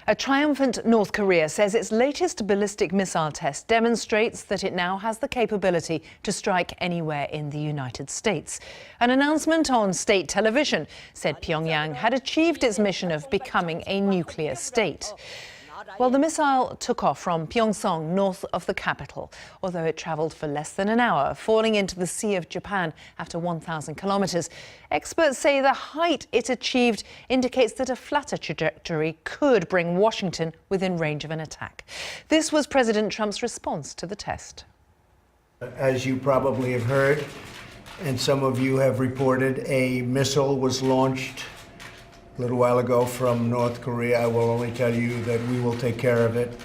A triumphant North Korea says its latest ballistic missile test demonstrates that it now has the capability to strike anywhere in the United States. An announcement on state television said Pyongyang had achieved its mission of becoming a nuclear state. Well, the missile took off from Pyeongseong, north of the capital, although it travelled for less than an hour, falling into the Sea of Japan after 1,000 kilometres. Experts say the height it achieved indicates that a flatter trajectory could bring Washington within range of an attack. This was President Trump's response to the test. As you probably have heard, and some of you have reported, a missile was launched a little while ago from North Korea. I will only tell you that we will take care of it.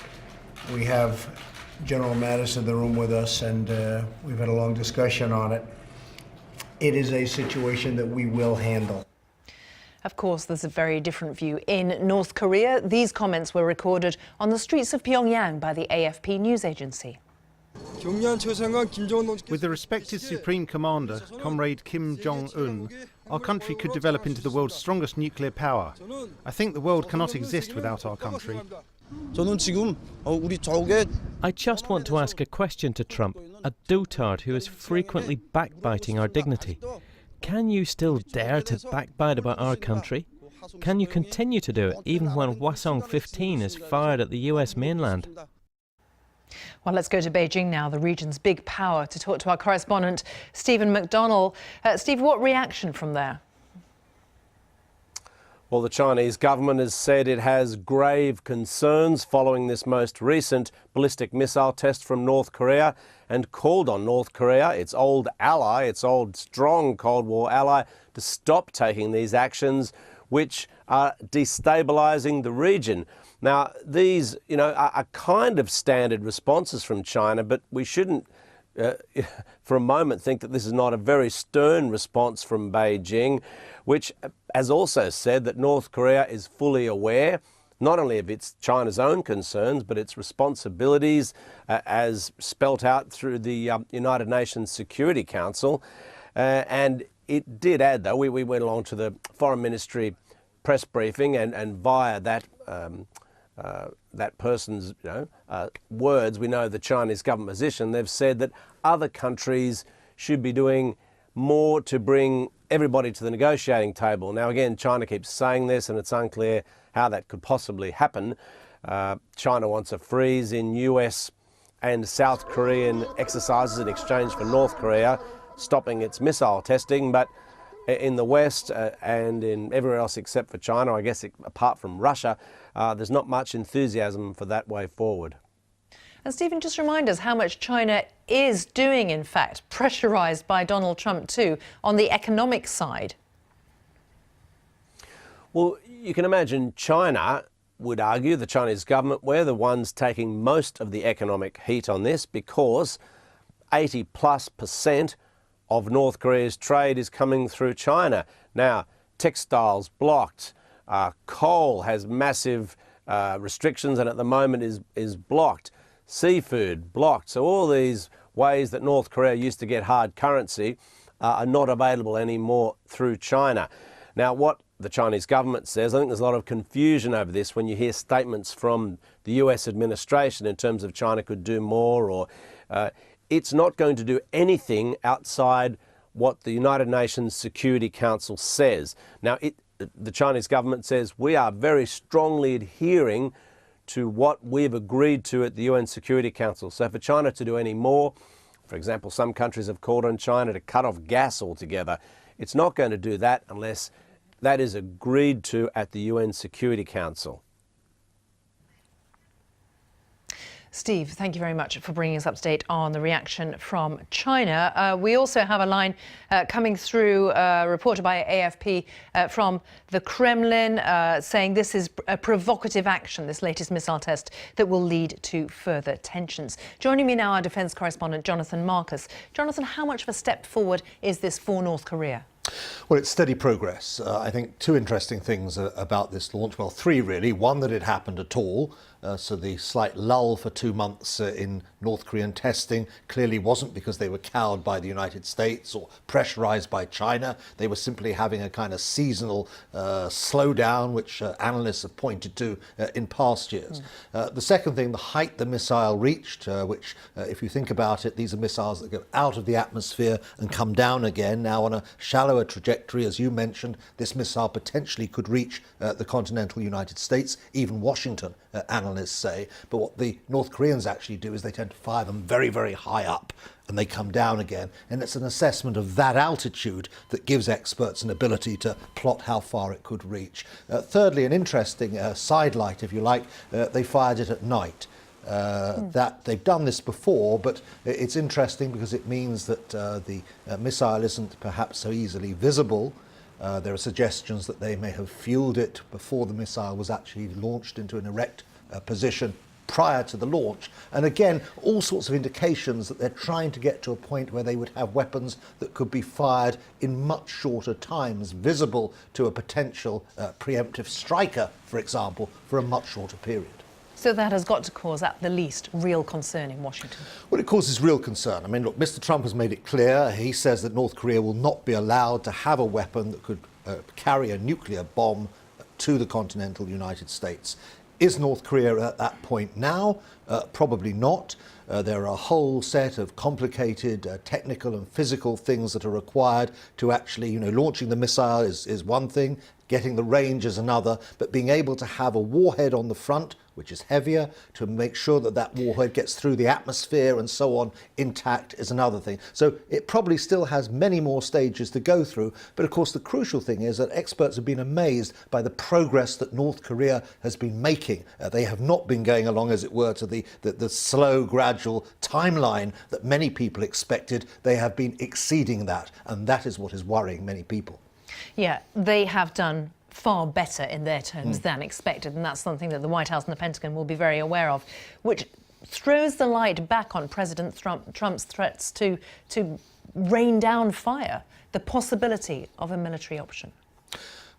We have General Mattis in the room with us, and we've had a long discussion on it. It is a situation that we will handle. Of course, there's a very different view in North Korea. These comments were recorded on the streets of Pyongyang by the AFP news agency. With the respected Supreme Commander, Comrade Kim Jong-un, our country could develop into the world's strongest nuclear power. I think the world cannot exist without our country. I just want to ask a question to Trump, a dotard who is frequently backbiting our dignity. Can you still dare to backbite about our country? Can you continue to do it even when Forum G50 is fired at the US mainland? Well, let's go to Beijing now, the region's big power, to talk to our correspondent, Stephen McDonnell. Steve, what reaction from there? Well, the Chinese government has said it has grave concerns following this most recent ballistic missile test from North Korea and called on North Korea, its old ally, its old strong Cold War ally, to stop taking these actions which are destabilising the region. Now, these, are kind of standard responses from China, but we shouldn't, for a moment, think that this is not a very stern response from Beijing, which has also said that North Korea is fully aware not only of China's own concerns, but its responsibilities as spelt out through the United Nations Security Council. And it did add, though, we went along to the Foreign Ministry press briefing, and via that that person's words, we know the Chinese government position. They've said that other countries should be doing more to bring everybody to the negotiating table. Now, again, China keeps saying this, and it's unclear how that could possibly happen. China wants a freeze in US and South Korean exercises in exchange for North Korea stopping its missile testing, but in the West and in everywhere else except for China, I guess apart from Russia, there's not much enthusiasm for that way forward. And Stephen, just remind us how much China is doing, in fact, pressurised by Donald Trump too, on the economic side. Well, you can imagine China would argue, the Chinese government, we're the ones taking most of the economic heat on this because 80+% of North Korea's trade is coming through China. Now, textiles blocked, coal has massive restrictions and at the moment is blocked, seafood blocked. So all these ways that North Korea used to get hard currency are not available anymore through China. Now, what the Chinese government says, I think there's a lot of confusion over this when you hear statements from the US administration in terms of China could do more, or it's not going to do anything outside what the United Nations Security Council says. Now, the Chinese government says we are very strongly adhering to what we've agreed to at the UN Security Council. So for China to do any more, for example, some countries have called on China to cut off gas altogether. It's not going to do that unless that is agreed to at the UN Security Council. Steve, thank you very much for bringing us up to date on the reaction from China. We also have a line coming through, reported by AFP from the Kremlin, saying this is a provocative action, this latest missile test, that will lead to further tensions. Joining me now, our defence correspondent, Jonathan Marcus. Jonathan, how much of a step forward is this for North Korea? Well, it's steady progress. I think two interesting things about this launch. Well, three really. One, that it happened at all. So the slight lull for 2 months in North Korean testing clearly wasn't because they were cowed by the United States or pressurized by China. They were simply having a kind of seasonal slowdown, which analysts have pointed to in past years. The second thing, the height the missile reached, which if you think about it, these are missiles that go out of the atmosphere and come down again. Now on a shallower trajectory, as you mentioned, this missile potentially could reach the continental United States, even Washington, analysts say. But what the North Koreans actually do is they tend to fire them very, very high up and they come down again. And it's an assessment of that altitude that gives experts an ability to plot how far it could reach. Thirdly, an interesting sidelight, if you like, they fired it at night. That they've done this before, but it's interesting because it means that the missile isn't perhaps so easily visible. There are suggestions that they may have fueled it before the missile was actually launched into an erect position prior to the launch. And again, all sorts of indications that they're trying to get to a point where they would have weapons that could be fired in much shorter times, visible to a potential preemptive striker, for example, for a much shorter period. So that has got to cause, at the least, real concern in Washington. Well, it causes real concern. I mean, look, Mr. Trump has made it clear. He says that North Korea will not be allowed to have a weapon that could carry a nuclear bomb to the continental United States. Is North Korea at that point now? Probably not. There are a whole set of complicated technical and physical things that are required to actually, launching the missile is one thing, getting the range is another, but being able to have a warhead on the front, which is heavier, to make sure that that warhead gets through the atmosphere and so on intact is another thing. So it probably still has many more stages to go through. But of course, the crucial thing is that experts have been amazed by the progress that North Korea has been making. They have not been going along, as it were, to the slow, gradual timeline that many people expected. They have been exceeding that. And that is what is worrying many people. Yeah, they have done far better in their terms than expected, and that's something that the White House and the Pentagon will be very aware of, which throws the light back on President Trump's threats to rain down fire, the possibility of a military option.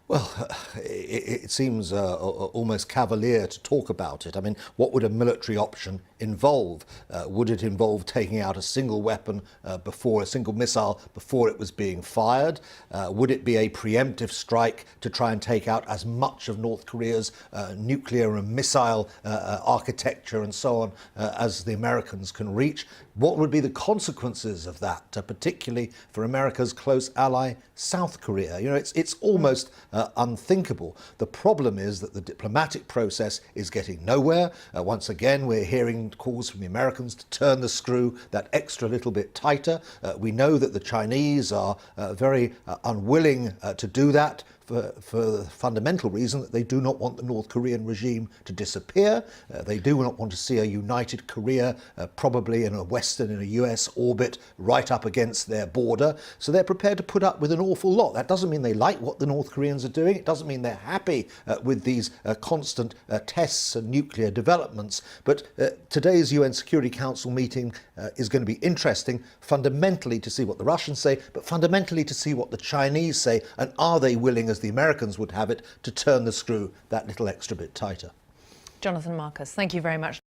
Well, it seems almost cavalier to talk about it. I mean, what would a military option involve? Would it involve taking out a single weapon a single missile before it was being fired? Would it be a preemptive strike to try and take out as much of North Korea's nuclear and missile architecture and so on as the Americans can reach? What would be the consequences of that, particularly for America's close ally, South Korea? It's almost unthinkable. The problem is that the diplomatic process is getting nowhere. Once again, we're hearing calls from the Americans to turn the screw that extra little bit tighter. We know that the Chinese are very unwilling to do that, for the fundamental reason that they do not want the North Korean regime to disappear. They do not want to see a united Korea, probably in a Western, in a US orbit, right up against their border. So they're prepared to put up with an awful lot. That doesn't mean they like what the North Koreans are doing. It doesn't mean they're happy with these constant tests and nuclear developments. But today's UN Security Council meeting is going to be interesting, fundamentally to see what the Russians say, but fundamentally to see what the Chinese say, and are they willing, as the Americans would have it, to turn the screw that little extra bit tighter. Jonathan Marcus, thank you very much.